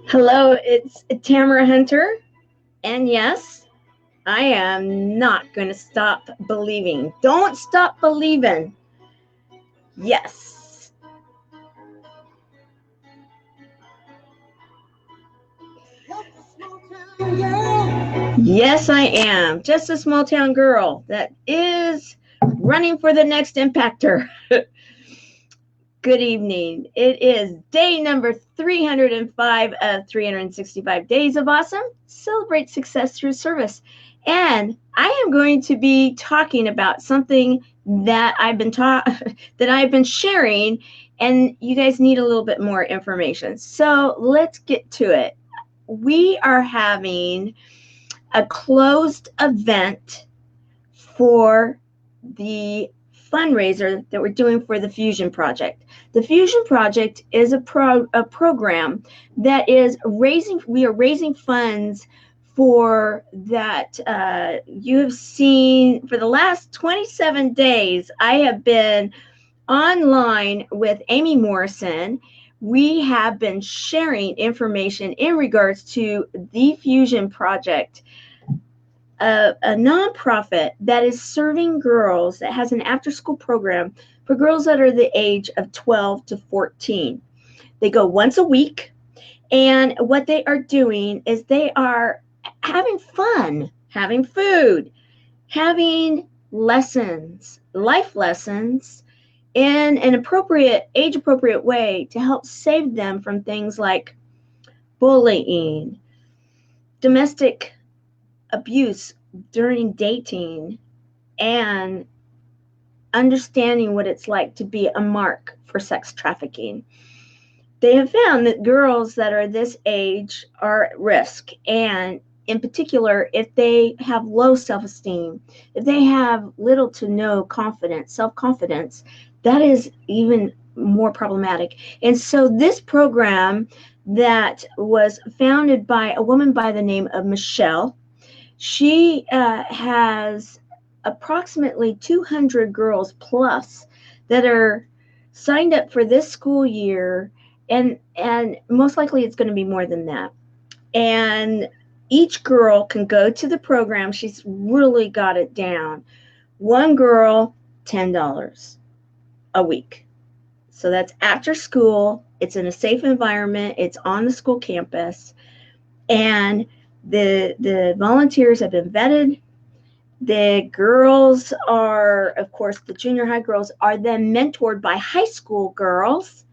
Hello, it's Tamara Hunter, and yes, I am not going to stop believing. Don't stop believing. Yes. Yes, I am. Just a small town girl that is running for the next impactor. Good evening. It is day number 305 of 365 Days of Awesome. Celebrate success through service. And I am going to be talking about something that I've been sharing, and you guys need a little bit more information. So let's get to it. We are having a closed event for the fundraiser that we're doing for the Fusion Project. The Fusion Project is a program that is we are raising funds for that. You have seen for the last 27 days, I have been online with Amy Morrison. We have been sharing information in regards to the Fusion Project, a nonprofit that is serving girls, that has an after-school program for girls that are the age of 12 to 14. They go once a week, and what they are doing is they are having fun, having food, having lessons, life lessons, in an appropriate, age-appropriate way to help save them from things like bullying, domestic abuse during dating, and understanding what it's like to be a mark for sex trafficking. They have found that girls that are this age are at risk, and in particular, if they have low self-esteem, if they have little to no confidence, self-confidence, that is even more problematic. And so this program that was founded by a woman by the name of Michelle, she has approximately 200 girls plus that are signed up for this school year, and most likely it's going to be more than that. And each girl can go to the program. She's really got it down. One girl, $10 a week. So that's after school. It's in a safe environment. It's on the school campus. And the volunteers have been vetted. The girls are, of course, the junior high girls are then mentored by high school girls,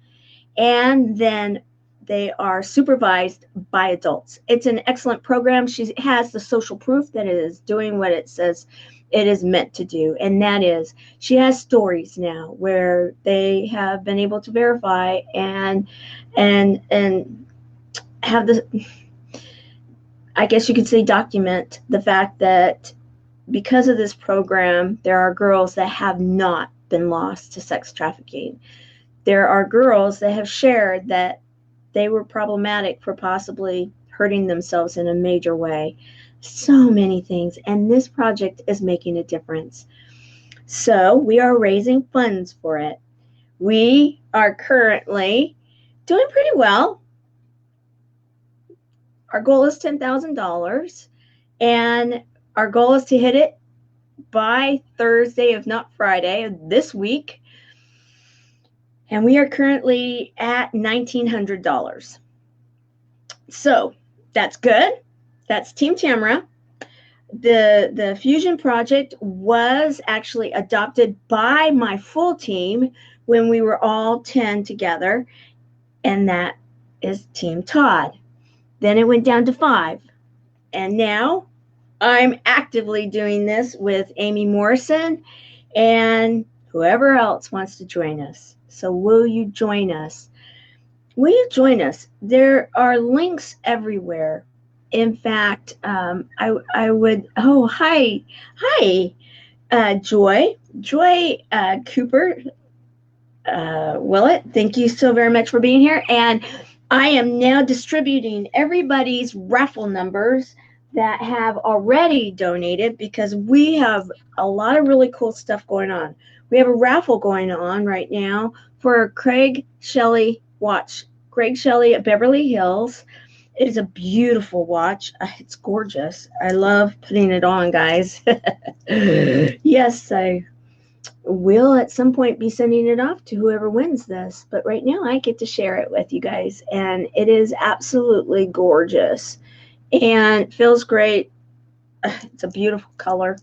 and then they are supervised by adults. It's an excellent program. She has the social proof that it is doing what it says it is meant to do, and that is she has stories now where they have been able to verify and have the, I guess you could say, document the fact that because of this program, there are girls that have not been lost to sex trafficking. There are girls that have shared that they were problematic for possibly hurting themselves in a major way. So many things, and this project is making a difference. So we are raising funds for it. We are currently doing pretty well. Our goal is $10,000, and our goal is to hit it by Thursday, if not Friday, of this week. And we are currently at $1,900. So that's good. That's Team Tamara. The Fusion Project was actually adopted by my full team when we were all 10 together, and that is Team Todd. Then it went down to 5. And now I'm actively doing this with Amy Morrison and whoever else wants to join us. So will you join us? Will you join us? There are links everywhere. In fact, I would, oh, hi, Joy Cooper, Willett, thank you so very much for being here. And I am now distributing everybody's raffle numbers that have already donated, because we have a lot of really cool stuff going on. We have a raffle going on right now for Craig Shelley watch. Craig Shelley at Beverly Hills. It is a beautiful watch. It's gorgeous. I love putting it on, guys. Yes, I will at some point be sending it off to whoever wins this, but right now I get to share it with you guys, and it is absolutely gorgeous and feels great. It's a beautiful color.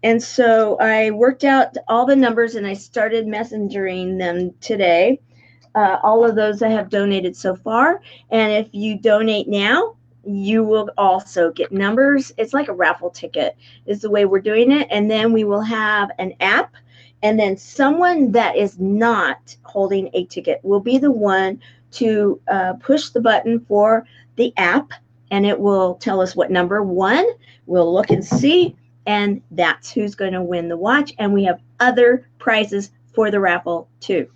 And so I worked out all the numbers and I started messengering them today. All of those I have donated so far. And if you donate now, you will also get numbers. It's like a raffle ticket is the way we're doing it. And then we will have an app. And then someone that is not holding a ticket will be the one to push the button for the app. And it will tell us what number one. We'll look and see. And that's who's going to win the watch. And we have other prizes for the raffle too.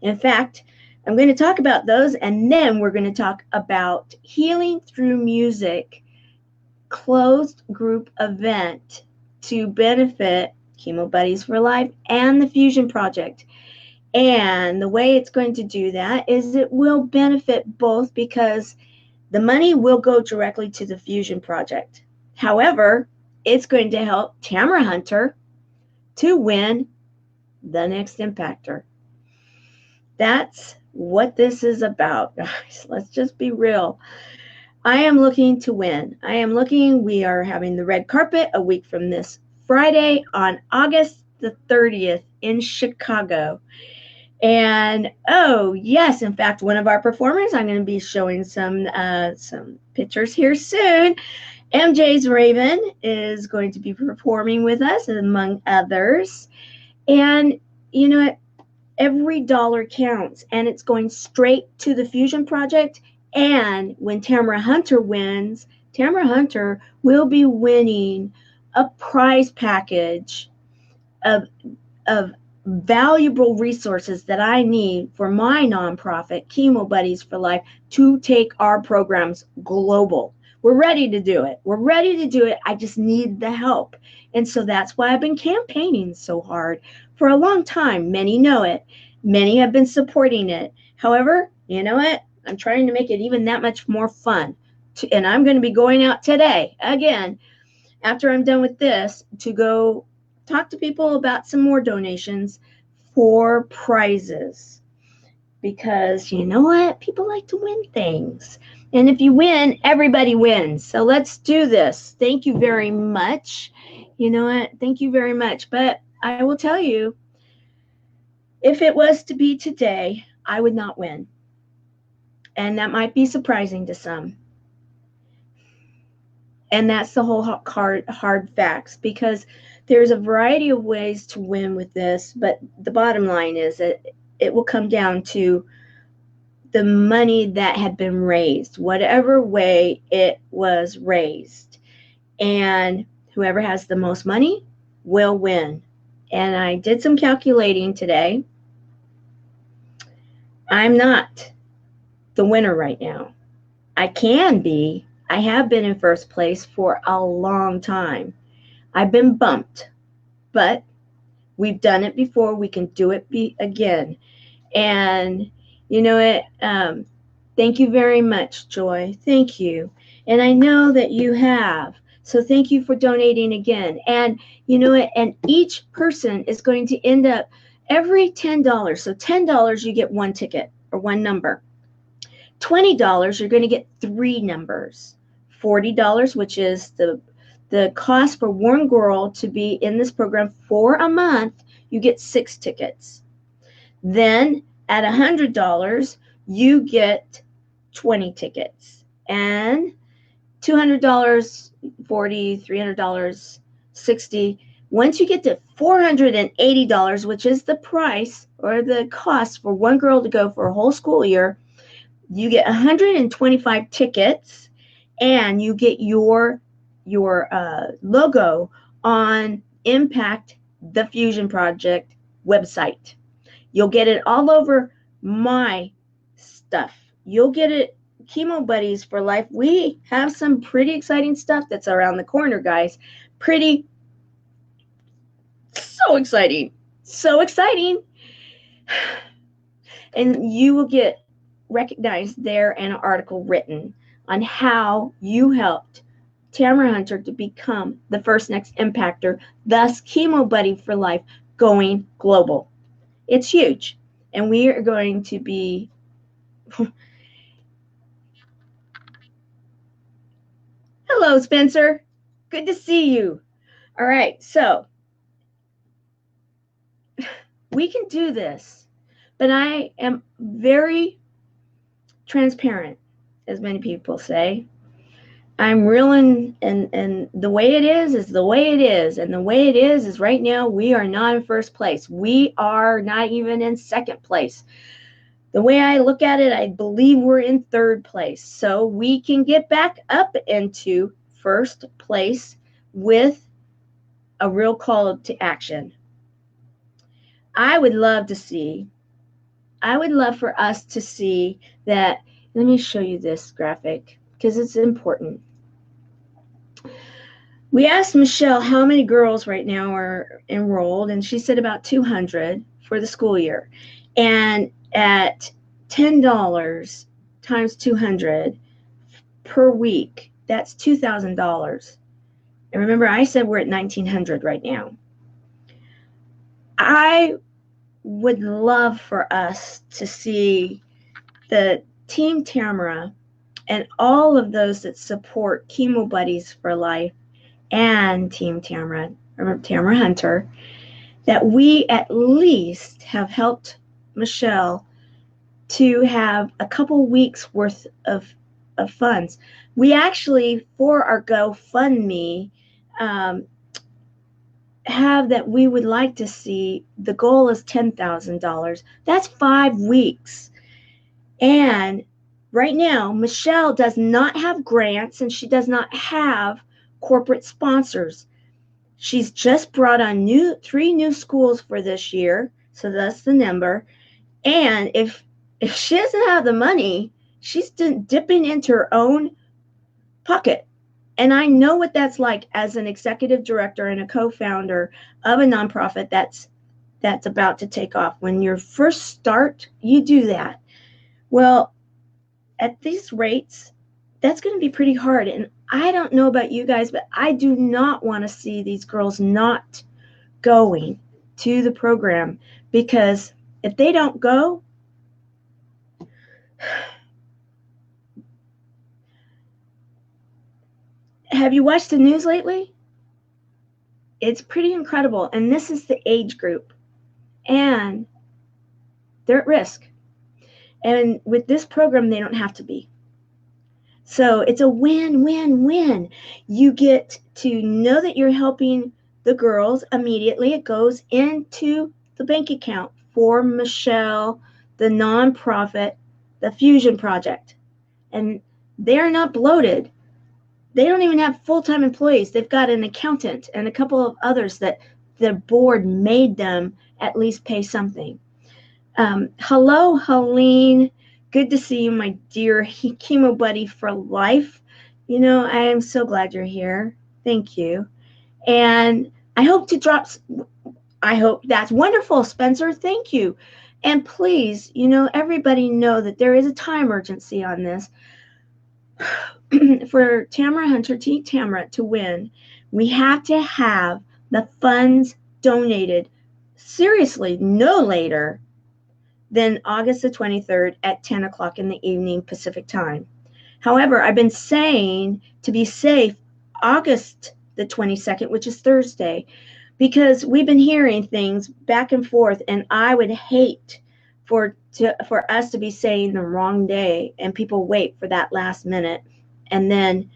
In fact, I'm going to talk about those, and then we're going to talk about Healing Through Music closed group event to benefit Chemo Buddies for Life and the Fusion Project. And the way it's going to do that is it will benefit both because the money will go directly to the Fusion Project. However, it's going to help Tamara Hunter to win the next Impactor. That's what this is about, guys. Let's just be real. I am looking to win. We are having the red carpet a week from this Friday on August the 30th in Chicago. And oh yes, in fact, one of our performers, I'm going to be showing some pictures here soon. MJ's Raven is going to be performing with us, among others. And you know what? Every dollar counts, and it's going straight to the Fusion Project. And when Tamara Hunter wins, Tamara Hunter will be winning a prize package of valuable resources that I need for my nonprofit, Chemo Buddies for Life, to take our programs global. We're ready to do it. I just need the help. And so that's why I've been campaigning so hard for a long time. Many know it. Many have been supporting it. However, you know what? I'm trying to make it even that much more fun. And I'm going to be going out today, again, after I'm done with this, to go talk to people about some more donations for prizes. Because you know what? People like to win things. And if you win, everybody wins. So let's do this. Thank you very much. You know what? Thank you very much. But I will tell you, if it was to be today, I would not win. And that might be surprising to some. And that's the whole hard facts, because there's a variety of ways to win with this. But the bottom line is that it will come down to the money that had been raised, whatever way it was raised. And whoever has the most money will win. And I did some calculating today. I'm not the winner right now. I can be. I have been in first place for a long time. I've been bumped, but we've done it before. We can do it again. And you know it. Thank you very much, Joy. Thank you. And I know that you have. So thank you for donating again. And you know it. And each person is going to end up every $10. So $10, you get one ticket or one number. $20, you're going to get 3 numbers. $40, which is the cost for one girl to be in this program for a month, you get 6 tickets. Then at $100, you get 20 tickets. And $200, $40, $300, $60. Once you get to $480, which is the price or the cost for one girl to go for a whole school year, you get 125 tickets, and you get your logo on Impact the Fusion Project website. You'll get it all over my stuff. You'll get it, Chemo Buddies for Life. We have some pretty exciting stuff that's around the corner, guys. So exciting. And you will get recognized there in an article written on how you helped Tamara Hunter to become the first next impactor, thus chemo buddy for life, going global. It's huge. And we are going to be hello, Spencer. Good to see you. All right, so we can do this, but I am very transparent, as many people say. I'm real, and the way it is the way it is. And the way it is right now, we are not in first place. We are not even in second place. The way I look at it, I believe we're in third place. So we can get back up into first place with a real call to action. I would love for us to see that. Let me show you this graphic because it's important. We asked Michelle how many girls right now are enrolled, and she said about 200 for the school year. And at $10 times 200 per week, that's $2,000. And remember, I said we're at 1,900 right now. I would love for us to see the Team Tamara and all of those that support Chemo Buddies for Life and Team Tamara, remember Tamara Hunter, that we at least have helped Michelle to have a couple weeks worth of funds. We actually, for our GoFundMe, have that we would like to see, the goal is $10,000. That's 5 weeks. And right now, Michelle does not have grants and she does not have corporate sponsors. She's just brought on 3 new schools for this year, so that's the number. And if she doesn't have the money, she's dipping into her own pocket. And I know what that's like as an executive director and a co-founder of a nonprofit that's about to take off. When you first start, you do that. Well, at these rates, that's going to be pretty hard. And I don't know about you guys, but I do not want to see these girls not going to the program, because if they don't go, have you watched the news lately? It's pretty incredible. And this is the age group. And they're at risk. And with this program, they don't have to be. So it's a win-win-win. You get to know that you're helping the girls immediately. It goes into the bank account for Michelle, the nonprofit, the Fusion Project. And they're not bloated. They don't even have full-time employees. They've got an accountant and a couple of others that the board made them at least pay something. Hello, Helene. Good to see you, my dear chemo buddy for life. You know, I am so glad you're here. Thank you. And I hope that's wonderful, Spencer. Thank you. And please, everybody know that there is a time urgency on this. For Tamara Hunter, Team Tamara, to win, we have to have the funds donated, seriously, no later than August the 23rd at 10 o'clock in the evening Pacific time. However, I've been saying, to be safe, August the 22nd, which is Thursday, because we've been hearing things back and forth, and I would hate for us to be saying the wrong day and people wait for that last minute and then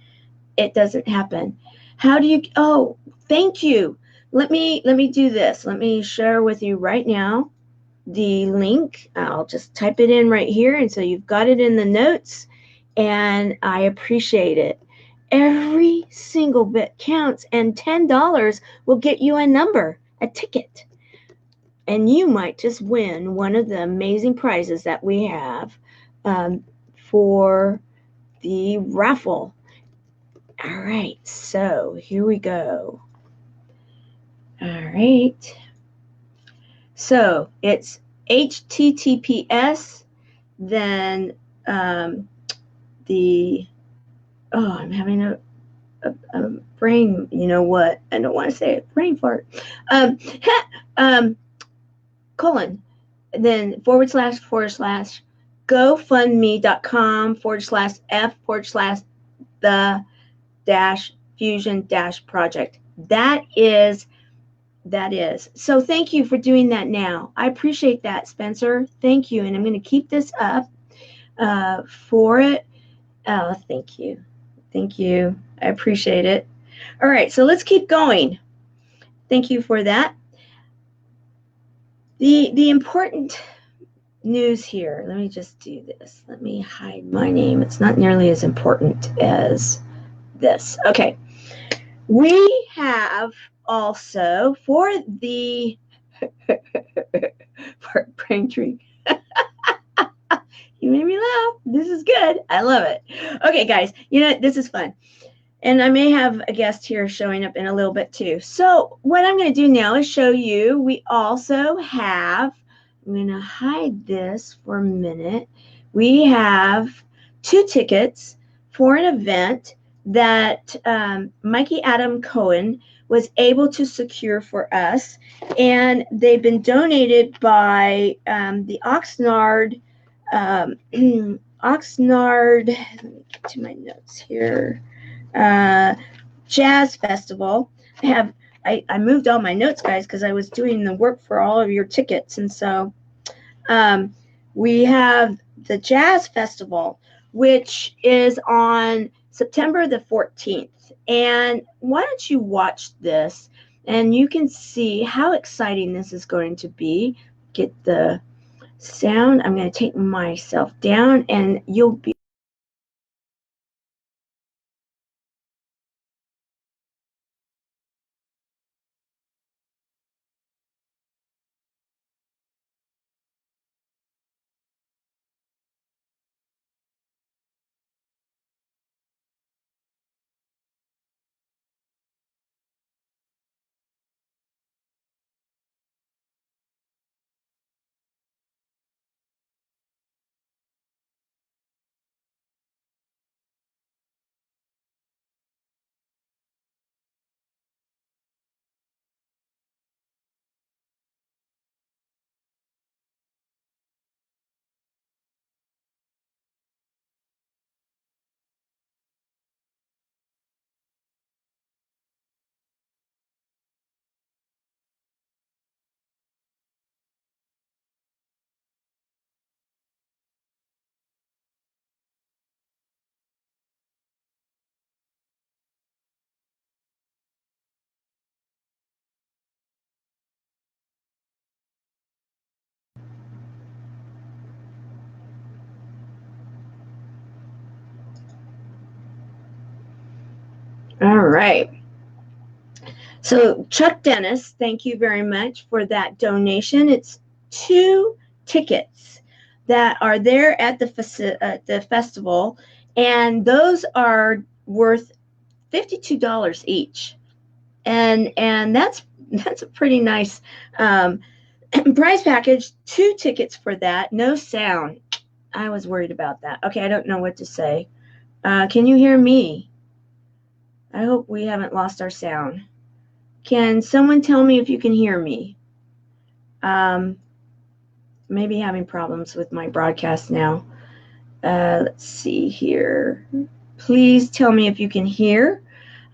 it doesn't happen. How do you, oh, thank you. Let me do this. Let me share with you right now the link. I'll just type it in right here, and so you've got it in the notes, and I appreciate it. Every single bit counts, and $10 will get you a ticket. And you might just win one of the amazing prizes that we have for the raffle. All right, so here we go. All right. So it's HTTPS, then the, oh, I'm having a brain, you know what? I don't want to say it. Brain fart. Colon, then / GoFundMe.com/F/the fusion project. That is. So thank you for doing that now. I appreciate that, Spencer. Thank you. And I'm going to keep this up for it. Oh, thank you. Thank you. I appreciate it. All right, so let's keep going. Thank you for that. The important news here, let me just do this. Let me hide my name. It's not nearly as important as this. Okay. We have also for the Braintree. You made me laugh. This is good. I love it. Okay, guys, you know, this is fun. And I may have a guest here showing up in a little bit too. So what I'm going to do now is show you, we also have, I'm going to hide this for a minute. We have 2 tickets for an event that Mikey Adam Cohen was able to secure for us. And they've been donated by the Oxnard, Oxnard, let me get to my notes here, Jazz Festival. I moved all my notes, guys, because I was doing the work for all of your tickets. And so we have the Jazz Festival, which is on September the 14th. And why don't you watch this and you can see how exciting this is going to be. Get the sound. I'm going to take myself down and you'll be all right. So Chuck Dennis, thank you very much for that donation. It's 2 tickets that are there at the festival, and those are worth $52 each, and that's a pretty nice prize package. 2 tickets for that. No sound. I was worried about that. Okay, I don't know what to say. Can you hear me? I hope we haven't lost our sound. Can someone tell me if you can hear me? Maybe having problems with my broadcast now. Let's see here. Please tell me if you can hear.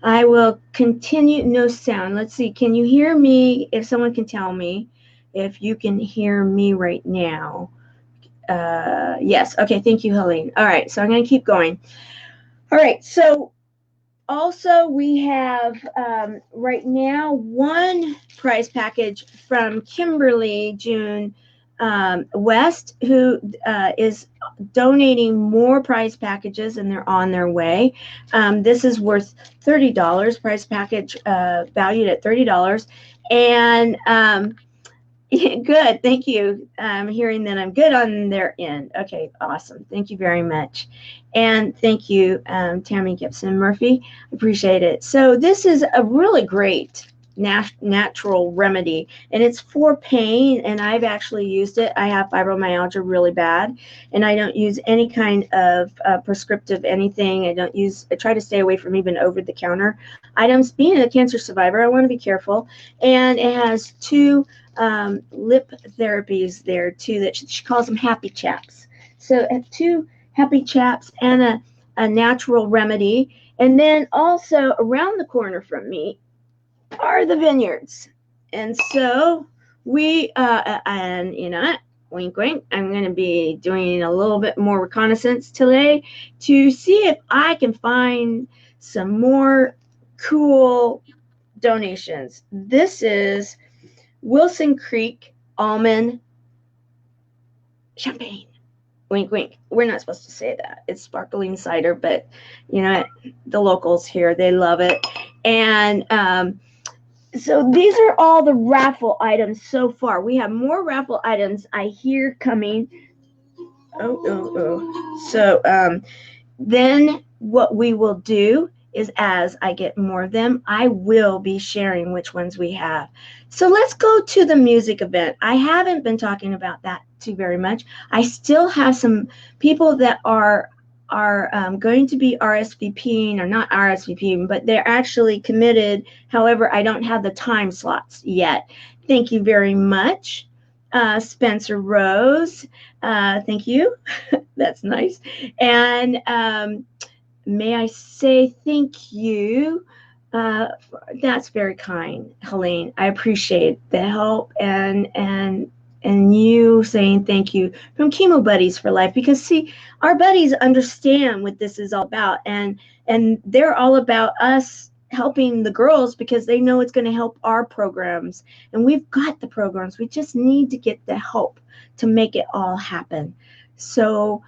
I will continue. No sound. Let's see. Can you hear me? If someone can tell me if you can hear me right now. Yes. Okay. Thank you, Helene. All right. So I'm going to keep going. All right. So also, we have right now 1 prize package from Kimberly June West, who is donating more prize packages, and they're on their way. This is worth $30, prize package valued at $30. And good, thank you. I'm hearing that I'm good on their end. Okay, awesome. Thank you very much. And thank you, Tammy Gibson Murphy. Appreciate it. So this is a really great natural remedy, and it's for pain, and I've actually used it. I have fibromyalgia really bad, and I don't use any kind of prescriptive anything. I try to stay away from even over-the-counter items. Being a cancer survivor, I want to be careful, and it has two lip therapies there too that she calls them happy chaps. So two happy chaps and a natural remedy. And then also around the corner from me are the vineyards. And so we, and you know, wink, wink, I'm going to be doing a little bit more reconnaissance today to see if I can find some more cool donations. This is Wilson Creek Almond Champagne. Wink, wink. We're not supposed to say that. It's sparkling cider, but you know, the locals here, they love it. And so these are all the raffle items so far. We have more raffle items I hear coming. So then what we will do is, as I get more of them, I will be sharing which ones we have. So let's go to the music event. I haven't been talking about that too very much. I still have some people that are going to be RSVPing, or not RSVPing, but they're actually committed. However, I don't have the time slots yet. Thank you very much, Spencer Rose. Thank you. That's nice. And may I say thank you. That's very kind, Helene. I appreciate the help and you saying thank you from Chemo Buddies for Life, because see, our buddies understand what this is all about, and they're all about us helping the girls because they know it's going to help our programs, and we've got the programs. We just need to get the help to make it all happen. So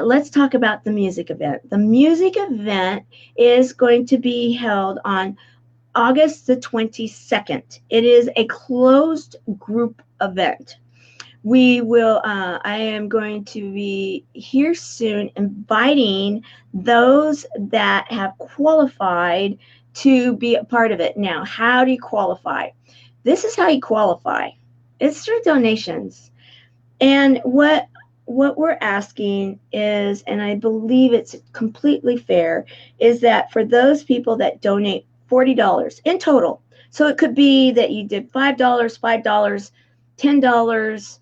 let's talk about the music event. The music event is going to be held on August the 22nd. It is a closed group event. We will, I am going to be here soon inviting those that have qualified to be a part of it. Now, how do you qualify? This is how you qualify. It's through donations. And what we're asking is, and I believe it's completely fair, is that for those people that donate $40 in total, so it could be that you did $5, $5, $10,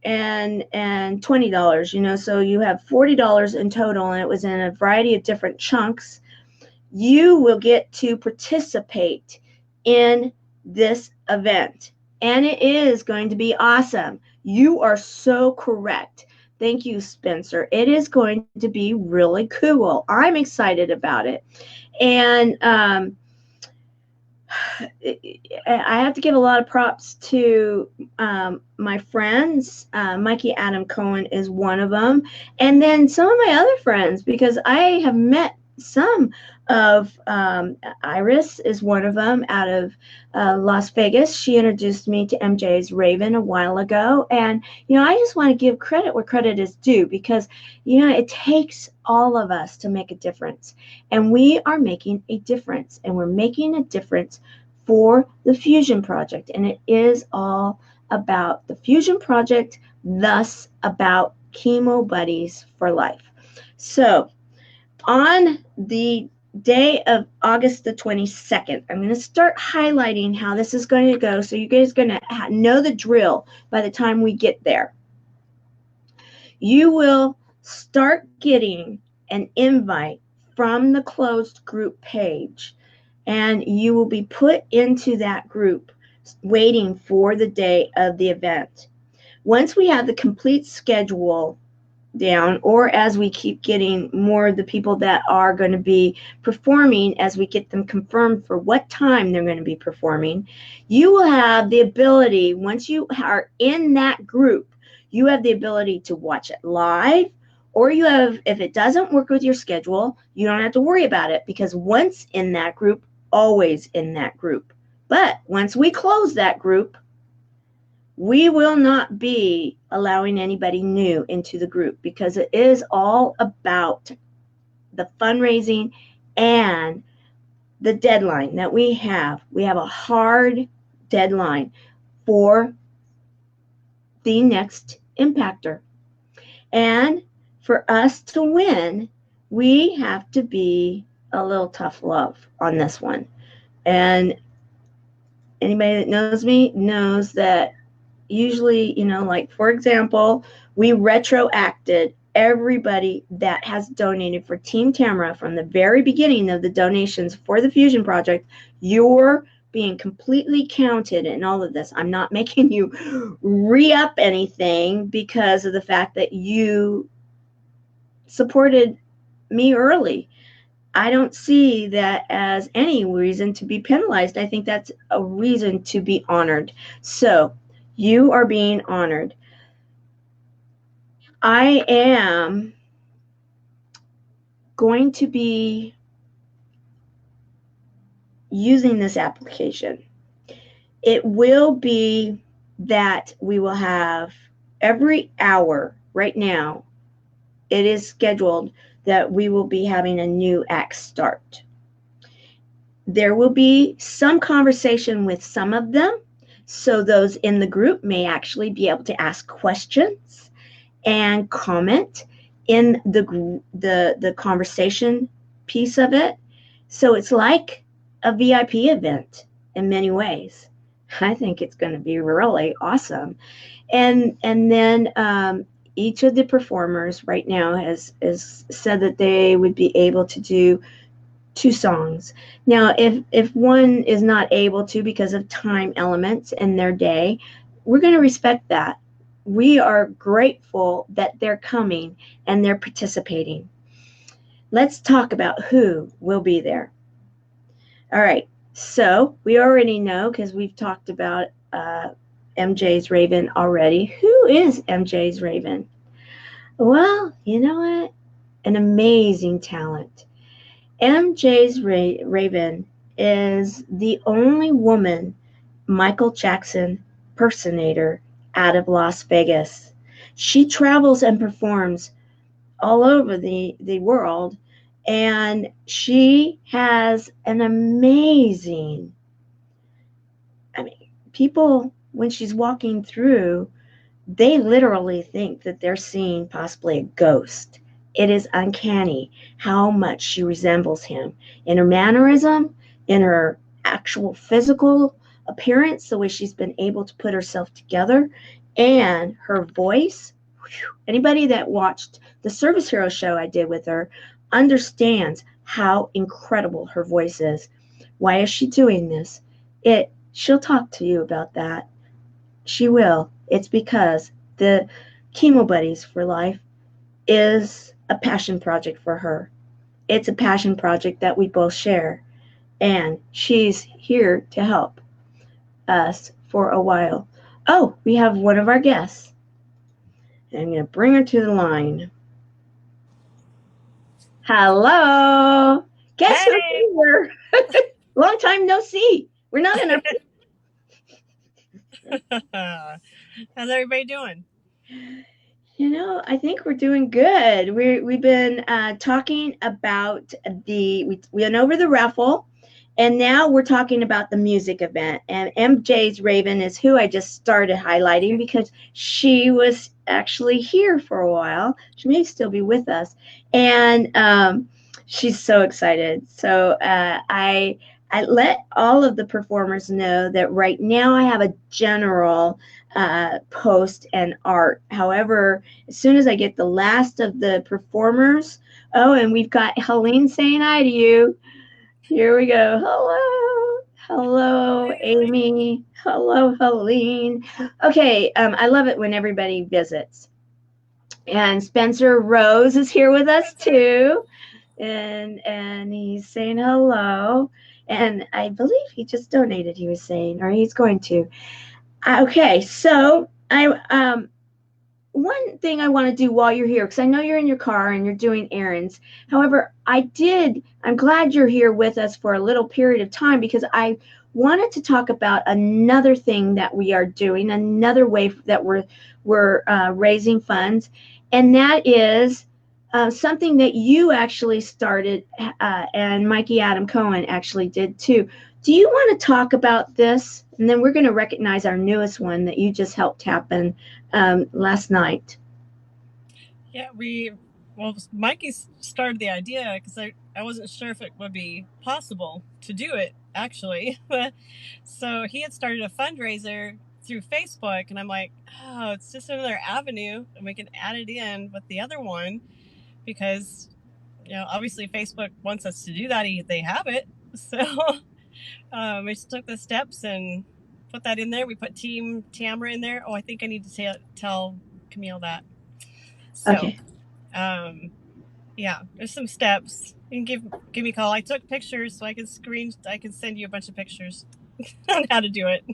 and $20, you know, so you have $40 in total, and it was in a variety of different chunks. You will get to participate in this event, and it is going to be awesome. You are so correct. Thank you, Spencer. It is going to be really cool. I'm excited about it. And I have to give a lot of props to my friends. Mikey Adam Cohen is one of them. And then some of my other friends, because I have met some of Iris is one of them out of Las Vegas. She introduced me to MJ's Raven a while ago. And, you know, I just want to give credit where credit is due, because, you know, it takes all of us to make a difference. And we are making a difference. And we're making a difference for the Fusion Project. And it is all about the Fusion Project, thus about Chemo Buddies for Life. So on the day of August the 22nd, I'm going to start highlighting how this is going to go, so you guys are going to know the drill by the time we get there. You will start getting an invite from the closed group page, and you will be put into that group waiting for the day of the event. Once we have the complete schedule down, or as we keep getting more of the people that are going to be performing, as we get them confirmed for what time they're going to be performing, you will have the ability, once you are in that group, you have the ability to watch it live, or you have, if it doesn't work with your schedule, you don't have to worry about it, because once in that group, always in that group. But once we close that group, we will not be allowing anybody new into the group, because it is all about the fundraising and the deadline that we have a hard deadline for the next impactor. And for us to win, we have to be a little tough love on this one. And anybody that knows me knows that usually, like for example, we retroacted everybody that has donated for Team Tamara from the very beginning of the donations for the Fusion Project. You're being completely counted in all of this. I'm not making you re-up anything because of the fact that you supported me early. I don't see that as any reason to be penalized. I think that's a reason to be honored. So you are being honored. I am going to be using this application. It will be that we will have every hour right now, it is scheduled that we will be having a new act start. There will be some conversation with some of them, so those in the group may actually be able to ask questions and comment in the conversation piece of it. So it's like a VIP event in many ways. I think it's going to be really awesome. And then each of the performers right now has said that they would be able to do 2 songs. Now, if one is not able to because of time elements in their day, we're going to respect that. We are grateful that they're coming and they're participating. Let's talk about who will be there. All right, so we already know because we've talked about MJ's Raven already. Who is MJ's Raven? Well, you know what? An amazing talent. MJ's Raven is the only woman Michael Jackson impersonator out of Las Vegas. She travels and performs all over the world, and she has an amazing, people, when she's walking through, they literally think that they're seeing possibly a ghost. It is uncanny how much she resembles him in her mannerism, in her actual physical appearance, the way she's been able to put herself together, and her voice. Anybody that watched the Service Hero show I did with her understands how incredible her voice is. Why is she doing this? She'll talk to you about that. She will. It's because the Chemo Buddies for Life is a passion project for her. It's a passion project that we both share, and she's here to help us for a while. Oh, we have one of our guests. I'm going to bring her to the line. Hello. Guess who's here? Long time no see. We're not in a... How's everybody doing? I think we're doing good. We've been talking about we went over the raffle, and now we're talking about the music event. And MJ's Raven is who I just started highlighting because she was actually here for a while. She may still be with us, and she's so excited. So I let all of the performers know that right now I have a general post and art. However, as soon as I get the last of the performers, and we've got Helene saying hi to you. Here we go. Hello, Amy. Hello, Helene. Okay, I love it when everybody visits. And Spencer Rose is here with us too, and he's saying hello. And I believe he just donated, he was saying, or he's going to. Okay, so one thing I want to do while you're here, because I know you're in your car and you're doing errands. However, I'm glad you're here with us for a little period of time because I wanted to talk about another thing that we are doing, another way that we're raising funds, and that is something that you actually started, and Mikey Adam Cohen actually did too. Do you want to talk about this? And then we're going to recognize our newest one that you just helped happen last night. Yeah, Mikey started the idea because I wasn't sure if it would be possible to do it, actually. So he had started a fundraiser through Facebook, and I'm like, oh, it's just another avenue, and we can add it in with the other one because, obviously Facebook wants us to do that. They have it. So we just took the steps and put that in there. We put Team Tamara in there. Oh, I think I need to tell Camille that. So, Okay. Yeah, there's some steps. You can give me a call. I took pictures, so I can send you a bunch of pictures on how to do it.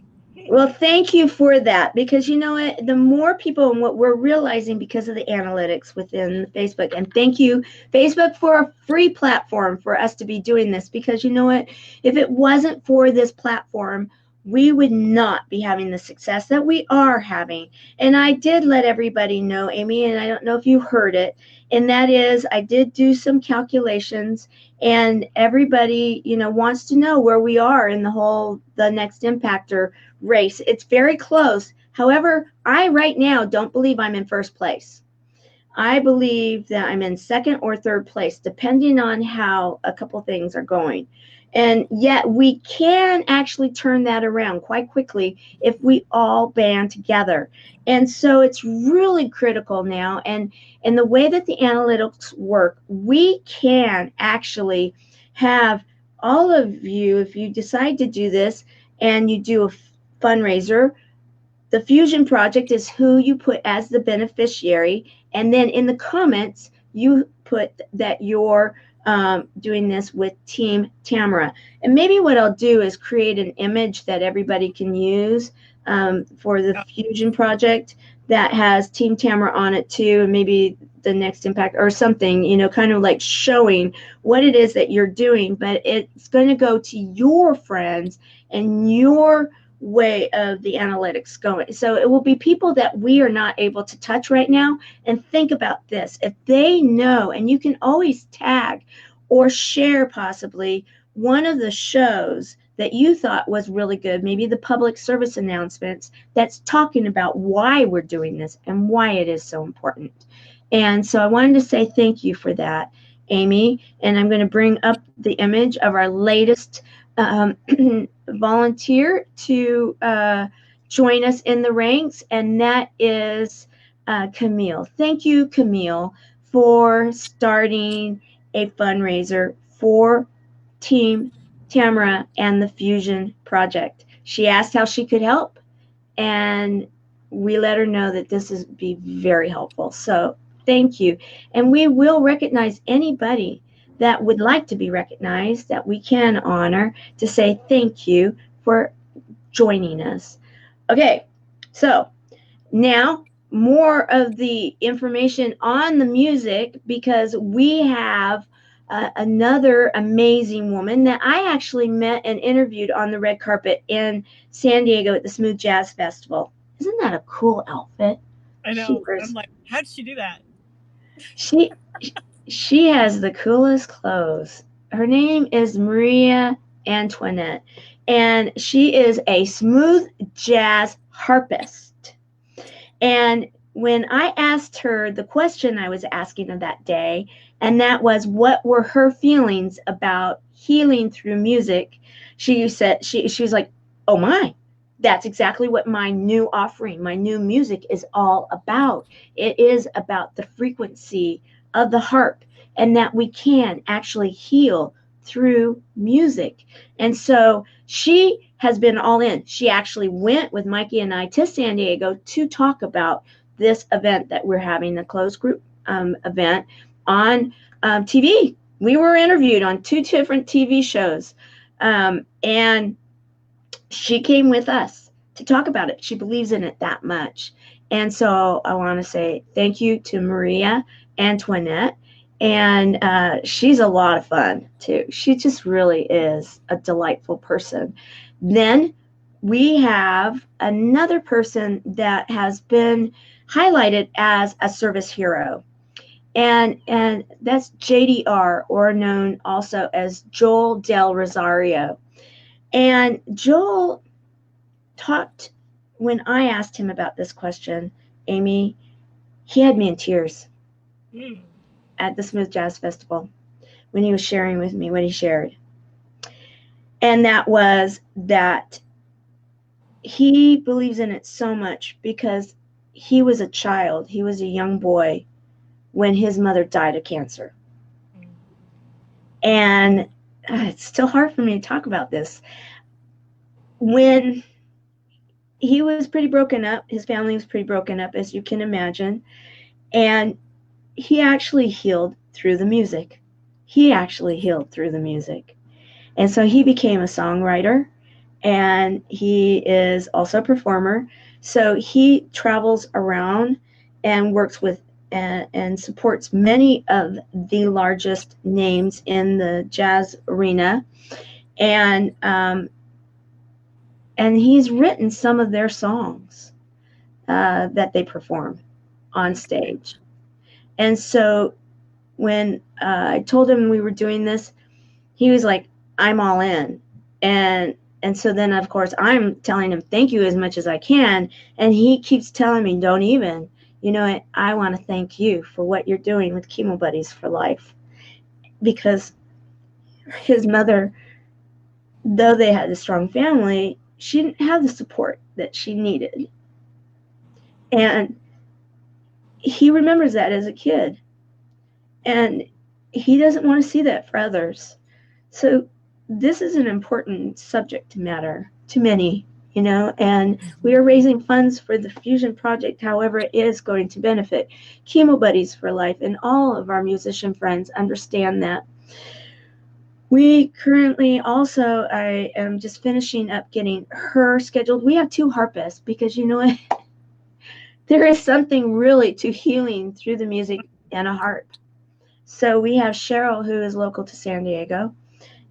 Well, thank you for that, because you know what, the more people, and what we're realizing because of the analytics within Facebook, and thank you Facebook for a free platform for us to be doing this, because you know what, if it wasn't for this platform, we would not be having the success that we are having. And I did let everybody know, Amy, and I don't know if you heard it, and that is I did do some calculations, and everybody, wants to know where we are in the next impactor race. It's very close. However, I right now don't believe I'm in first place. I believe that I'm in second or third place, depending on how a couple things are going. And yet we can actually turn that around quite quickly if we all band together. And so it's really critical now. And the way that the analytics work, we can actually have all of you, if you decide to do this and you do a fundraiser, the Fusion Project is who you put as the beneficiary, and then in the comments you put that you're doing this with Team Tamara. And maybe what I'll do is create an image that everybody can use for the Fusion Project that has Team Tamara on it too, and maybe the next impact or something, kind of like showing what it is that you're doing, but it's going to go to your friends and your way of the analytics going. So it will be people that we are not able to touch right now. And think about this. If they know, and you can always tag or share possibly one of the shows that you thought was really good, maybe the public service announcements that's talking about why we're doing this and why it is so important. And so I wanted to say thank you for that, Amy. And I'm going to bring up the image of our latest volunteer to join us in the ranks, and that is Camille. Thank you, Camille, for starting a fundraiser for Team Tamara and the Fusion Project. She asked how she could help, and we let her know that this is be very helpful. So thank you. And we will recognize anybody that would like to be recognized, that we can honor, to say thank you for joining us. Okay, so now more of the information on the music, because we have another amazing woman that I actually met and interviewed on the red carpet in San Diego at the Smooth Jazz Festival. Isn't that a cool outfit? I know. I'm like, how did she do that? She has the coolest clothes. Her name is Maria Antoinette, and she is a smooth jazz harpist. And when I asked her the question I was asking her that day, and that was what were her feelings about healing through music, she said she was like, oh my, that's exactly what my new offering, my new music is all about. It is about the frequency of the harp, and that we can actually heal through music. And so she has been all in. She actually went with Mikey and I to San Diego to talk about this event that we're having, the closed group event on TV. We were interviewed on 2 different TV shows, and she came with us to talk about it. She believes in it that much. And so I want to say thank you to Maria Antoinette. And she's a lot of fun, too. She just really is a delightful person. Then we have another person that has been highlighted as a service hero. And that's JDR, or known also as Joel Del Rosario. And Joel talked, when I asked him about this question, Amy, he had me in tears at the Smooth Jazz Festival when he was sharing with me what he shared. And that was that he believes in it so much because he was a child, he was a young boy when his mother died of cancer. And it's still hard for me to talk about this. When he was pretty broken up, his family was pretty broken up, as you can imagine, and he actually healed through the music. And so he became a songwriter, and he is also a performer. So he travels around and works with and supports many of the largest names in the jazz arena. And he's written some of their songs that they perform on stage. And so when I told him we were doing this, he was like, I'm all in. And so then, of course, I'm telling him thank you as much as I can. And he keeps telling me, don't even. You know, I want to thank you for what you're doing with Chemo Buddies for Life. Because his mother, though they had a strong family, she didn't have the support that she needed. And he remembers that as a kid. And he doesn't want to see that for others. So this is an important subject matter to many, you know, and we are raising funds for the Fusion Project. However, it is going to benefit Chemo Buddies for Life, and all of our musician friends understand that. We currently also, I am just finishing up getting her scheduled. We have 2 harpists because, you know, there is something really to healing through the music and a harp. So we have Cheryl, who is local to San Diego,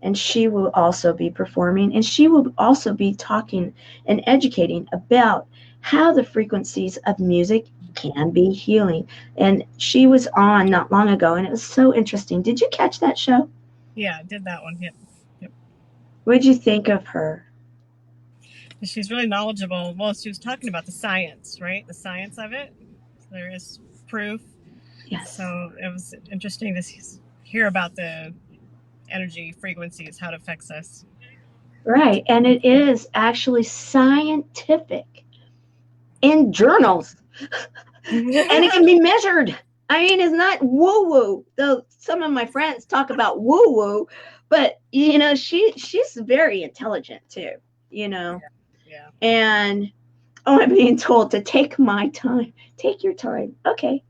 and she will also be performing, and she will also be talking and educating about how the frequencies of music can be healing. And she was on not long ago, and it was so interesting. Did you catch that show? Yeah, I did that one. Yep. What did you think of her? She's really knowledgeable. Well, she was talking about the science, right? The science of it. There is proof. Yes. So it was interesting to hear about the energy frequencies, how it affects us. Right. And it is actually scientific in journals. And it can be measured. I mean, it's not woo-woo, though some of my friends talk about woo-woo, but, you know, she's very intelligent too, you know. Yeah. And I'm being told to take my time. Take your time. Okay.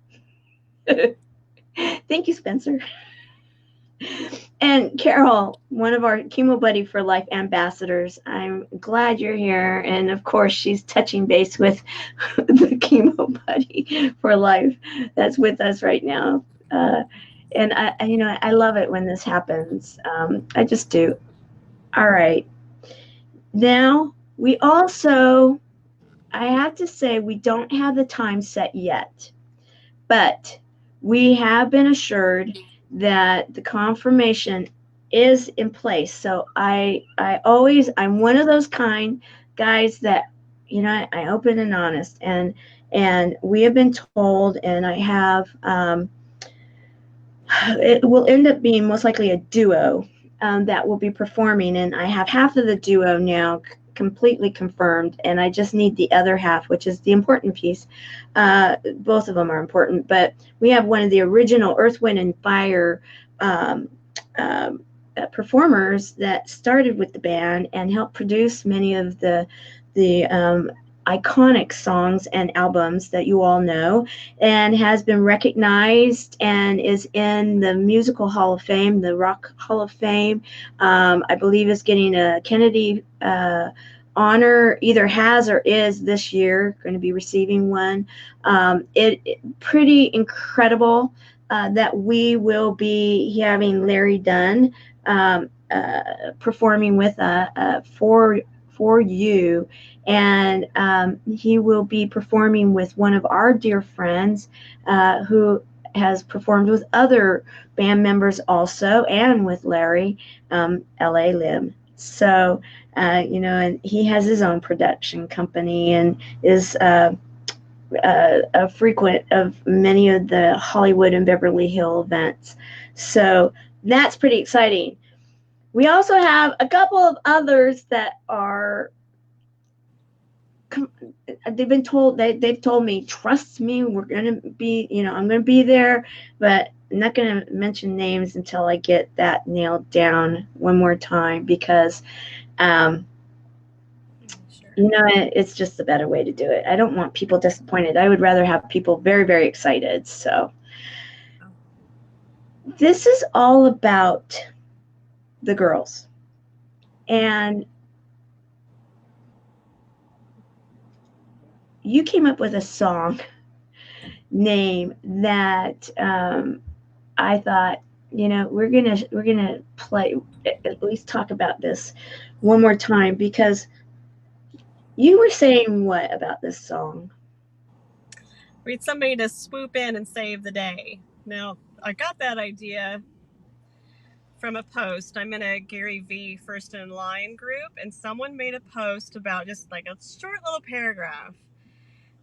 Thank you, Spencer. And Carol, one of our Chemo Buddy for Life ambassadors, I'm glad you're here. And of course, she's touching base with the Chemo Buddy for Life that's with us right now. And I love it when this happens. I just do. All right. Now, we also, I have to say, we don't have the time set yet, but we have been assured that the confirmation is in place. So I'm one of those kind guys that, you know, I open and honest, and we have been told, and I have, it will end up being most likely a duo that will be performing, and I have half of the duo now completely confirmed, and I just need the other half, which is the important piece. Both of them are important, but we have one of the original Earth, Wind, and Fire performers that started with the band and helped produce many of the iconic songs and albums that you all know, and has been recognized and is in the Musical Hall of Fame, the Rock Hall of Fame. I believe is getting a Kennedy honor, either has or is this year going to be receiving one. It pretty incredible that we will be having Larry Dunn performing with for you, and he will be performing with one of our dear friends who has performed with other band members also, and with Larry, L.A. Lim. So, and he has his own production company and is a frequent of many of the Hollywood and Beverly Hills events. So that's pretty exciting. We also have a couple of others that are, they've told me, trust me, we're going to be, I'm going to be there, but I'm not going to mention names until I get that nailed down one more time, because, it's just a better way to do it. I don't want people disappointed. I would rather have people very, very excited. So this is all about the girls. And you came up with a song name that I thought, we're gonna play, at least talk about this one more time, because you were saying what about this song? We need somebody to swoop in and save the day. Now, I got that idea from a post. I'm in a Gary V First in Line group, and someone made a post about just like a short little paragraph.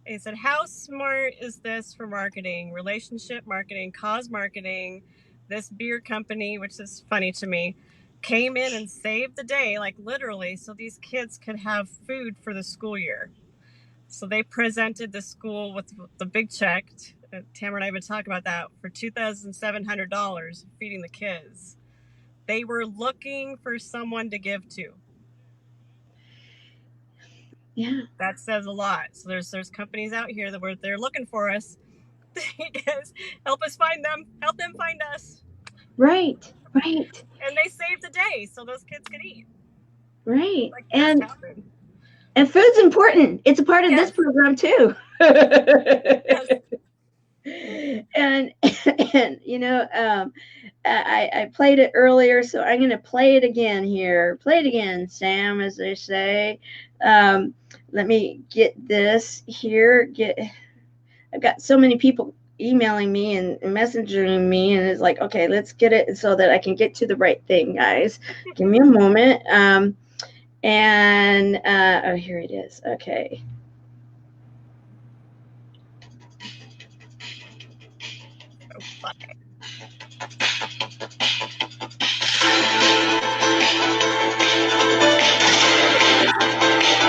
He said, how smart is this for marketing, relationship marketing, cause marketing? This beer company, which is funny to me, came in and saved the day, like literally, so these kids could have food for the school year. So they presented the school with the big check. Tamara and I have been talking about that, for $2,700 feeding the kids. They were looking for someone to give to. Yeah, that says a lot. So there's companies out here that they're looking for us. Help us find them. Help them find us. right. And they saved the day so those kids could eat. Right. Like, and food's important. It's a part of this program too. Yes. And I played it earlier, so I'm going to play it again here. Play it again, Sam, as they say. Let me get this here. I've got so many people emailing me and messaging me, and it's like, okay, let's get it so that I can get to the right thing, guys. Give me a moment. Oh, here it is. Okay.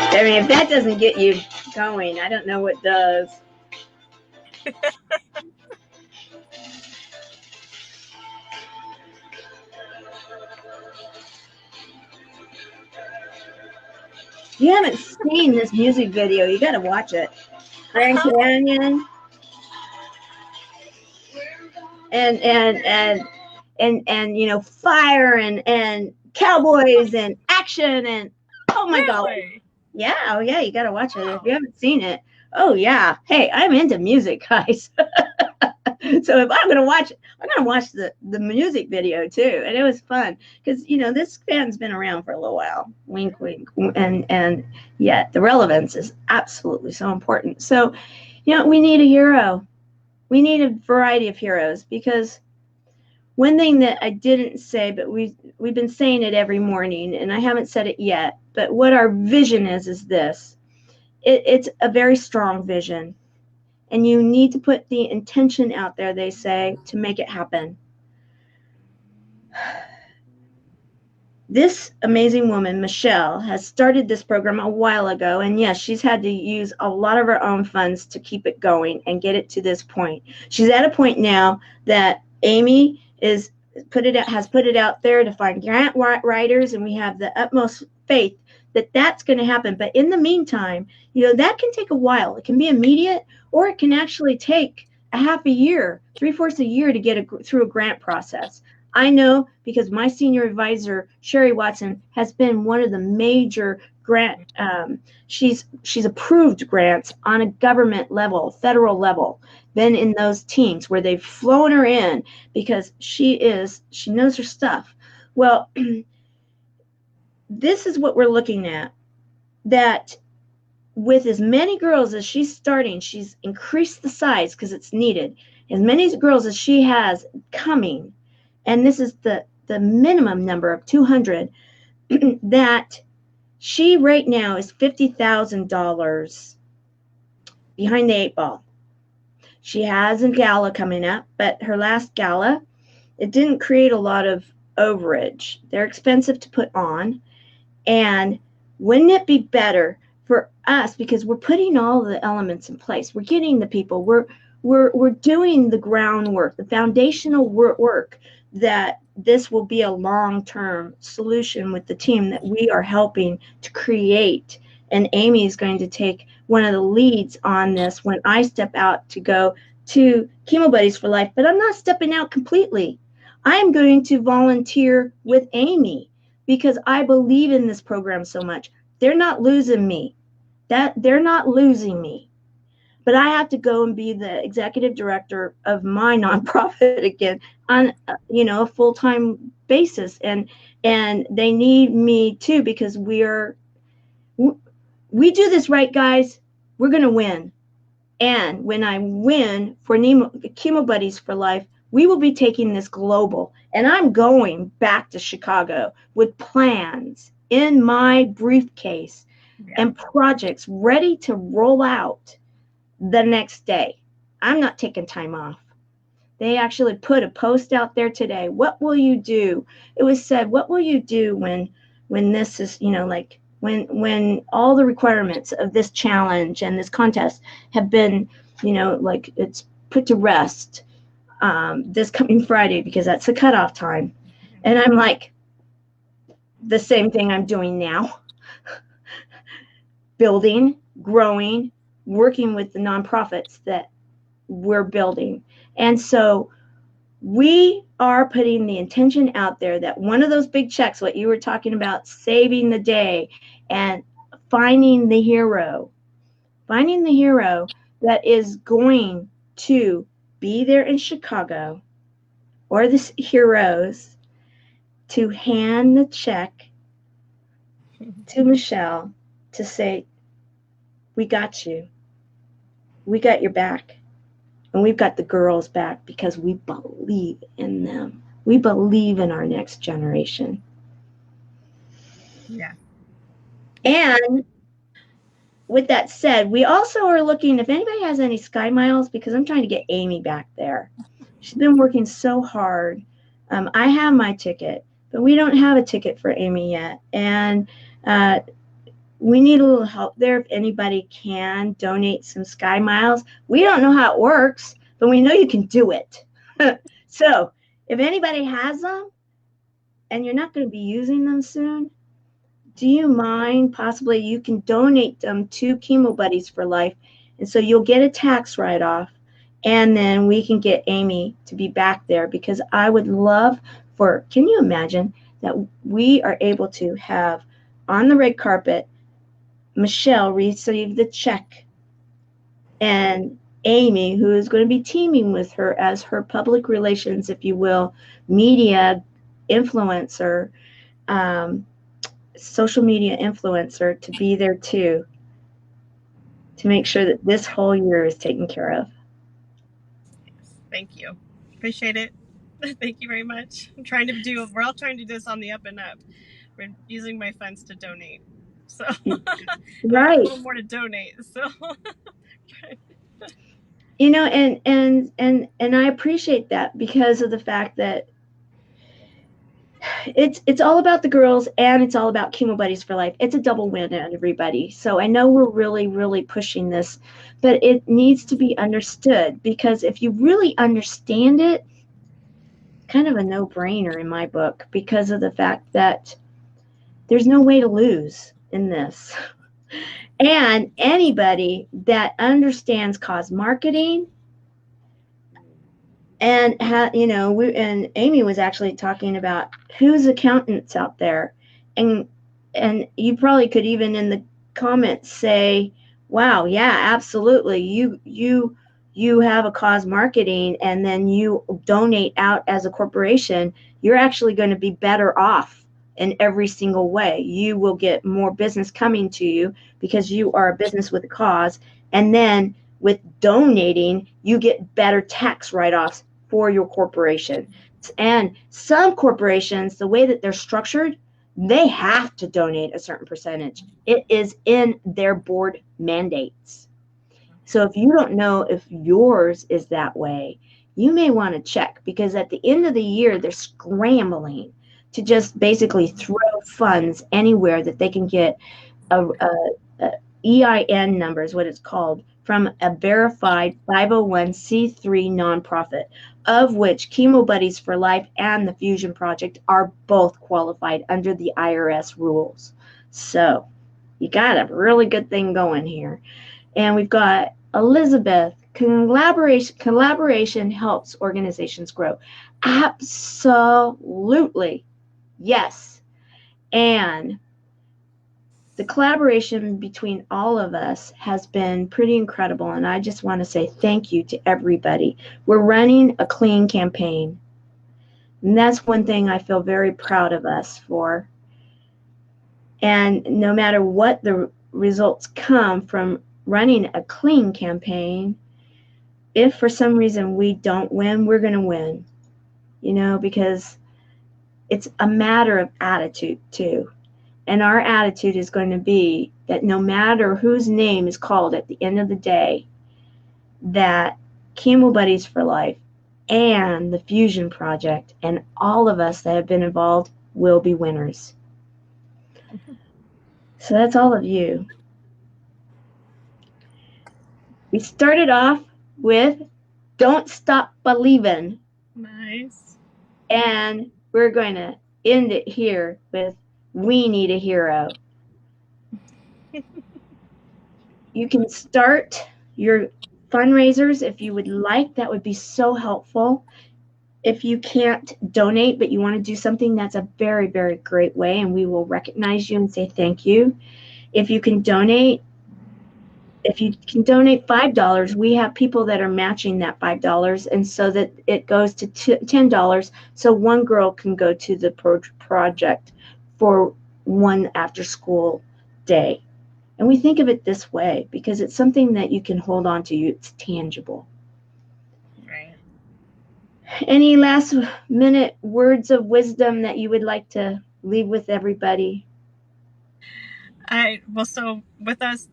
I mean, if that doesn't get you going, I don't know what does. If you haven't seen this music video, you got to watch it. Grand Canyon. And fire and cowboys and action and oh my God. Yeah, you got to watch it. If you haven't seen it, oh yeah. Hey, I'm into music, guys. So if I'm gonna watch the music video too, and it was fun because this band's been around for a little while. Wink, wink, and yet the relevance is absolutely so important. So, we need a hero. We need a variety of heroes, because one thing that I didn't say, but we've been saying it every morning, and I haven't said it yet, but what our vision is this. It's a very strong vision. And you need to put the intention out there, they say, to make it happen. This amazing woman, Michelle, has started this program a while ago. And yes, she's had to use a lot of her own funds to keep it going and get it to this point. She's at a point now that Amy has put it out there to find grant writers, and we have the utmost faith that that's going to happen. But in the meantime, that can take a while. It can be immediate, or it can actually take a half a year, 3/4 a year to get through a grant process. I know because my senior advisor, Sherry Watson, has been one of the major grant. She's approved grants on a government level, federal level, been in those teams where they've flown her in because she knows her stuff. Well, this is what we're looking at, that with as many girls as she's starting, she's increased the size because it's needed. as many girls as she has coming, and this is the minimum number of 200, that she right now is $50,000 behind the 8 ball. She has a gala coming up, but her last gala, it didn't create a lot of overage. They're expensive to put on. And wouldn't it be better for us, because we're putting all the elements in place, we're getting the people, we're doing the groundwork, the foundational work, that this will be a long-term solution with the team that we are helping to create. And Amy is going to take one of the leads on this when I step out to go to Chemo Buddies for Life. But I'm not stepping out completely. I am going to volunteer with Amy because I believe in this program so much. They're not losing me. They're not losing me. But I have to go and be the executive director of my nonprofit again on a full-time basis, and they need me too, because we do this right, guys. We're going to win. And when I win for Chemo Buddies for Life, we will be taking this global. And I'm going back to Chicago with plans in my briefcase and projects ready to roll out the next day. I'm not taking time off. They actually put a post out there today. What will you do? It was said, what will you do when this is, like when all the requirements of this challenge and this contest have been, like it's put to rest this coming Friday, because that's the cutoff time. And I'm like, the same thing I'm doing now. Building, growing, working with the nonprofits that we're building. And so we are putting the intention out there that one of those big checks, what you were talking about, saving the day and finding the hero that is going to be there in Chicago, or the heroes, to hand the check to Michelle to say, we got you. We got your back. And we've got the girls back because we believe in them. We believe in our next generation. Yeah. And with that said, we also are looking, if anybody has any Sky Miles, because I'm trying to get Amy back there. She's been working so hard. I have my ticket, but we don't have a ticket for Amy yet. And we need a little help there. If anybody can donate some Sky Miles. We don't know how it works, but we know you can do it. So if anybody has them and you're not going to be using them soon, do you mind, possibly you can donate them to Chemo Buddies for Life, and so you'll get a tax write-off, and then we can get Amy to be back there, because I would love for, can you imagine that we are able to have on the red carpet Michelle receive the check, and Amy, who is going to be teaming with her as her public relations, if you will, media influencer, social media influencer, to be there too, to make sure that this whole year is taken care of. Thank you. Appreciate it. Thank you very much. We're all trying to do this on the up and up. We're using my funds to donate. So right. I have a little more to donate. So and I appreciate that, because of the fact that it's all about the girls, and it's all about Chemo Buddies for Life. It's a double win on everybody. So I know we're really, really pushing this, but it needs to be understood, because if you really understand it, kind of a no-brainer in my book, because of the fact that there's no way to lose in this. And anybody that understands cause marketing, and and Amy was actually talking about who's accountants out there, and you probably could even in the comments say, wow, yeah, absolutely, you have a cause marketing, and then you donate out as a corporation, you're actually going to be better off in every single way. You will get more business coming to you because you are a business with a cause. And then with donating, you get better tax write-offs for your corporation. And some corporations, the way that they're structured, they have to donate a certain percentage. It is in their board mandates. So if you don't know if yours is that way, you may want to check, because at the end of the year, they're scrambling to just basically throw funds anywhere that they can get a EIN number, is what it's called, from a verified 501c3 nonprofit, of which Chemo Buddies for Life and the Fusion Project are both qualified under the IRS rules. So you got a really good thing going here. And we've got Elizabeth. Collaboration helps organizations grow. Absolutely. Yes. And the collaboration between all of us has been pretty incredible, and I just want to say thank you to everybody. We're running a clean campaign, and that's one thing I feel very proud of us for. And no matter what the results come from running a clean campaign, if for some reason we don't win, we're going to win, because it's a matter of attitude too. And our attitude is going to be that no matter whose name is called at the end of the day, that Chemo Buddies for Life and the Fusion Project and all of us that have been involved will be winners. So that's all of you. We started off with Don't Stop Believing. Nice. And we're going to end it here with We Need a Hero. You can start your fundraisers if you would like. That would be so helpful. If you can't donate, but you want to do something, that's a very, very great way, and we will recognize you and say thank you. If you can donate $5, we have people that are matching that $5, and so that it goes to $10, so one girl can go to the project for one after school day. And we think of it this way because it's something that you can hold on to. It's tangible. Right. Any last minute words of wisdom that you would like to leave with everybody? So with us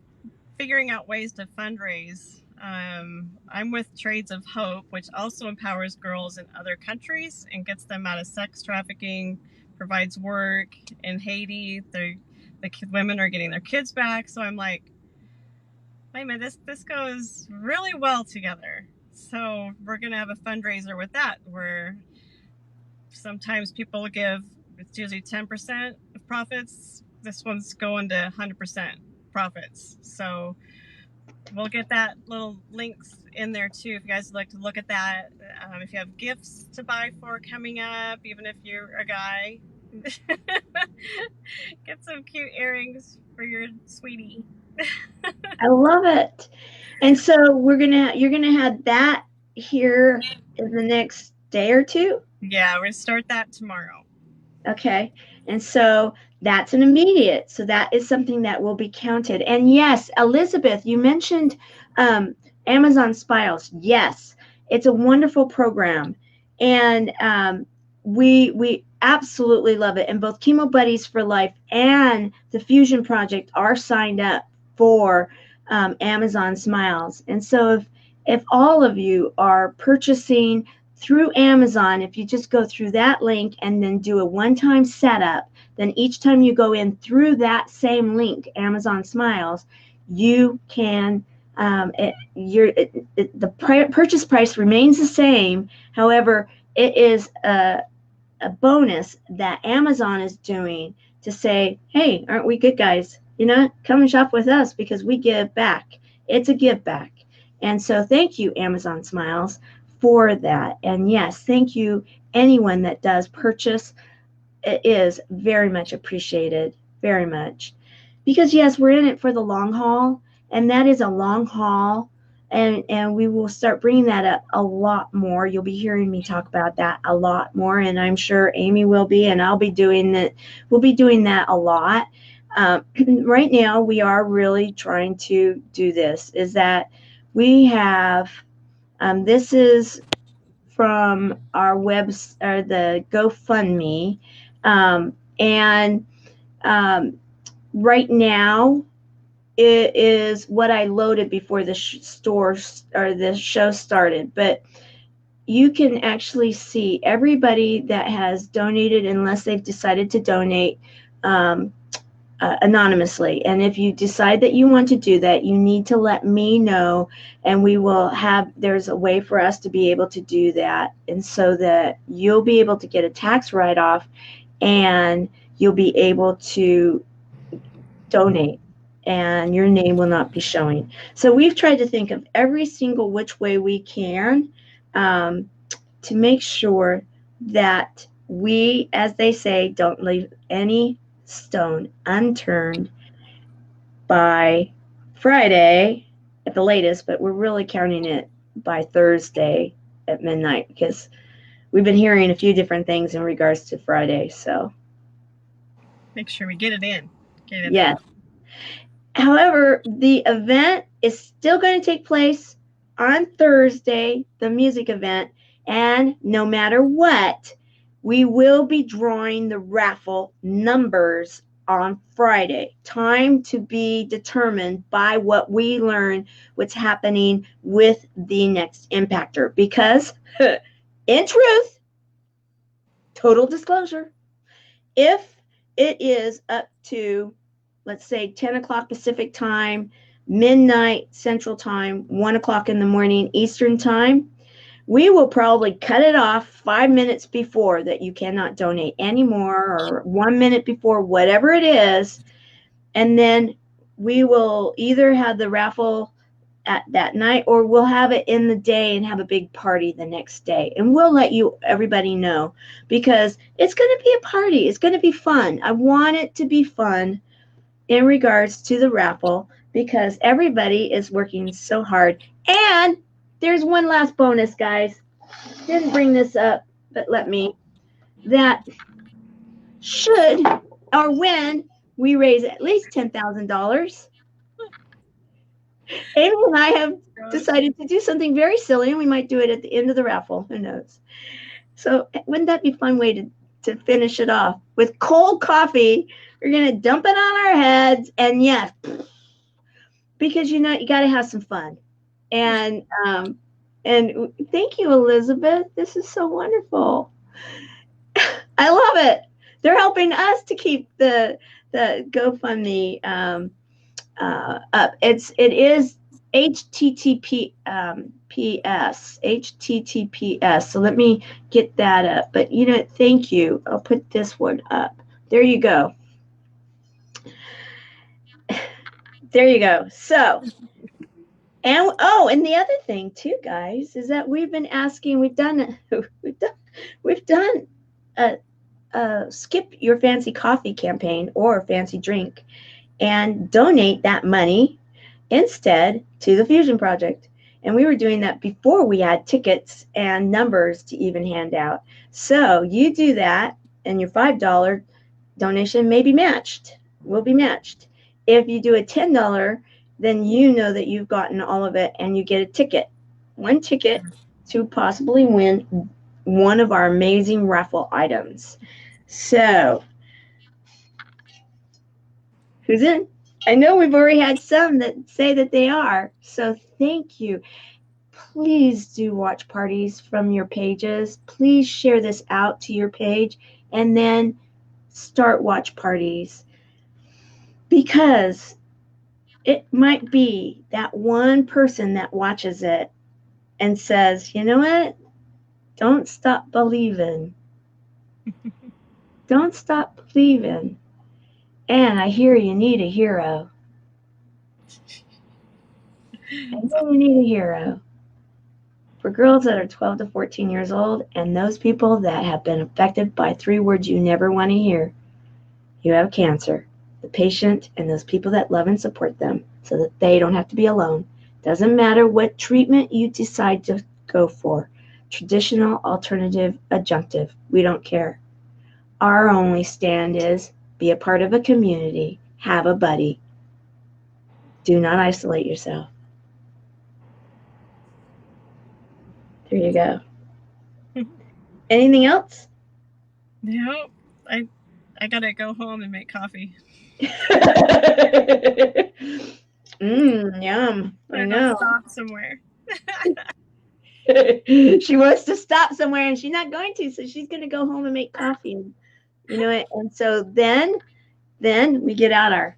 figuring out ways to fundraise, I'm with Trades of Hope, which also empowers girls in other countries and gets them out of sex trafficking, provides work in Haiti. The women are getting their kids back. So I'm like, wait a minute, this goes really well together. So we're going to have a fundraiser with that, where sometimes people give, it's usually 10% of profits. This one's going to 100% profits. So we'll get that little links in there too if you guys would like to look at that. If you have gifts to buy for coming up, even if you're a guy, get some cute earrings for your sweetie. I love it. And so you're gonna have that here in the next day or two? Yeah, we're gonna start that tomorrow. Okay. And so that's an immediate. So that is something that will be counted. And yes, Elizabeth, you mentioned Amazon Smiles. Yes, it's a wonderful program. And we absolutely love it. And both Chemo Buddies for Life and the Fusion Project are signed up for Amazon Smiles. And so if all of you are purchasing through Amazon, if you just go through that link and then do a one-time setup, then each time you go in through that same link, Amazon Smiles, you can, the purchase price remains the same. However, it is a bonus that Amazon is doing to say, hey, aren't we good guys? Come and shop with us because we give back. It's a give back. And so thank you, Amazon Smiles, for that. And yes, thank you, anyone that does purchase. It is very much appreciated, very much. Because yes, we're in it for the long haul, and that is a long haul. And we will start bringing that up a lot more. You'll be hearing me talk about that a lot more, and I'm sure Amy will be, and I'll be doing that. We'll be doing that a lot. Right now, we are really trying to do this, is that we have, this is from our the GoFundMe. And right now, it is what I loaded before the the show started. But you can actually see everybody that has donated, unless they've decided to donate anonymously. And if you decide that you want to do that, you need to let me know, and we will have, there's a way for us to be able to do that. And so that you'll be able to get a tax write-off, and you'll be able to donate, and your name will not be showing. So we've tried to think of every single which way we can to make sure that we, as they say, don't leave any stone unturned by Friday at the latest, but we're really counting it by Thursday at midnight, because we've been hearing a few different things in regards to Friday. So make sure we get it in. Yes. However, the event is still going to take place on Thursday, the music event, and no matter what, we will be drawing the raffle numbers on Friday. Time to be determined by what we learn, what's happening with the next impactor. Because, in truth, total disclosure, if it is up to, let's say, 10 o'clock Pacific time, midnight Central time, 1 o'clock in the morning Eastern time, we will probably cut it off 5 minutes before that you cannot donate anymore, or 1 minute before, whatever it is. And then we will either have the raffle at that night, or we'll have it in the day and have a big party the next day. And we'll let everybody know, because it's going to be a party. It's going to be fun. I want it to be fun in regards to the raffle, because everybody is working so hard. And there's one last bonus, guys. Didn't bring this up, but that should, or when we raise at least $10,000, Amy and I have decided to do something very silly, and we might do it at the end of the raffle. Who knows? So wouldn't that be a fun way to finish it off with cold coffee? We're going to dump it on our heads, and yes, because you got to have some fun. And thank you, Elizabeth. This is so wonderful. I love it. They're helping us to keep the GoFundMe up. It is HTTPS. So let me get that up. But thank you. I'll put this one up. There you go. There you go. So, and the other thing too, guys, is that we've been asking. We've done a skip your fancy coffee campaign or fancy drink, and donate that money instead to the Fusion Project. And we were doing that before we had tickets and numbers to even hand out. So you do that, and your $5 donation may be matched, will be matched. If you do a $10, then you know that you've gotten all of it, and you get a ticket, one ticket to possibly win one of our amazing raffle items. So, who's in? I know we've already had some that say that they are. So thank you. Please do watch parties from your pages. Please share this out to your page, and then start watch parties, because it might be that one person that watches it and says, you know what? Don't stop believing. Don't stop believing. And I hear you need a hero. And then you need a hero. For girls that are 12 to 14 years old, and those people that have been affected by 3 words you never want to hear: you have cancer, the patient, and those people that love and support them, so that they don't have to be alone. Doesn't matter what treatment you decide to go for, traditional, alternative, adjunctive, we don't care. Our only stand is be a part of a community, have a buddy. Do not isolate yourself. There you go. Anything else? No, I gotta go home and make coffee. Yum. I Or know. stop somewhere. She wants to stop somewhere and she's not going to, so she's going to go home and make coffee. You know it. And so then we get out our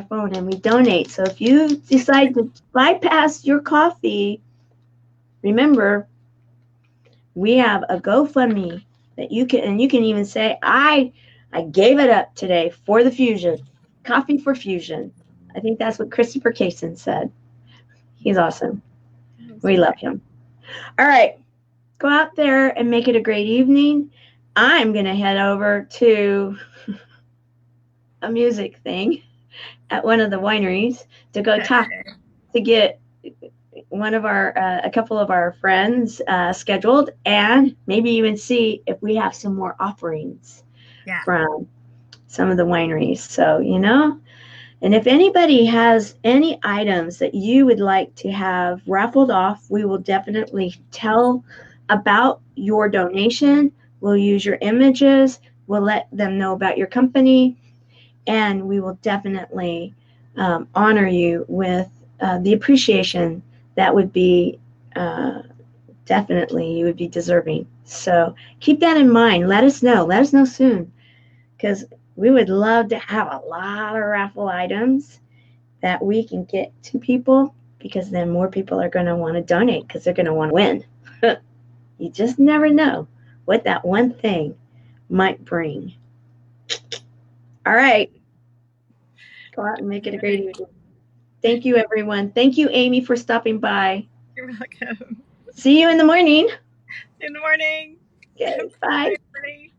phone and we donate. So if you decide to bypass your coffee, remember we have a GoFundMe that you can even say I gave it up today for the fusion, coffee for fusion. I think that's what Christopher Kaysen said. He's awesome. We love him. All right, go out there and make it a great evening. I'm going to head over to a music thing at one of the wineries to go talk to get one of our a couple of our friends scheduled, and maybe even see if we have some more offerings from some of the wineries. So, you know, and if anybody has any items that you would like to have raffled off, we will definitely tell about your donation. We'll use your images. We'll let them know about your company, and we will definitely honor you with the appreciation that would be definitely you would be deserving. So keep that in mind. Let us know. Let us know soon, because we would love to have a lot of raffle items that we can get to people, because then more people are going to want to donate because they're going to want to win. You just never know what that one thing might bring. All right. Go out and make it a great evening. Thank you, everyone. Thank you, Amy, for stopping by. You're welcome. See you in the morning. In the morning. Okay, bye. Bye.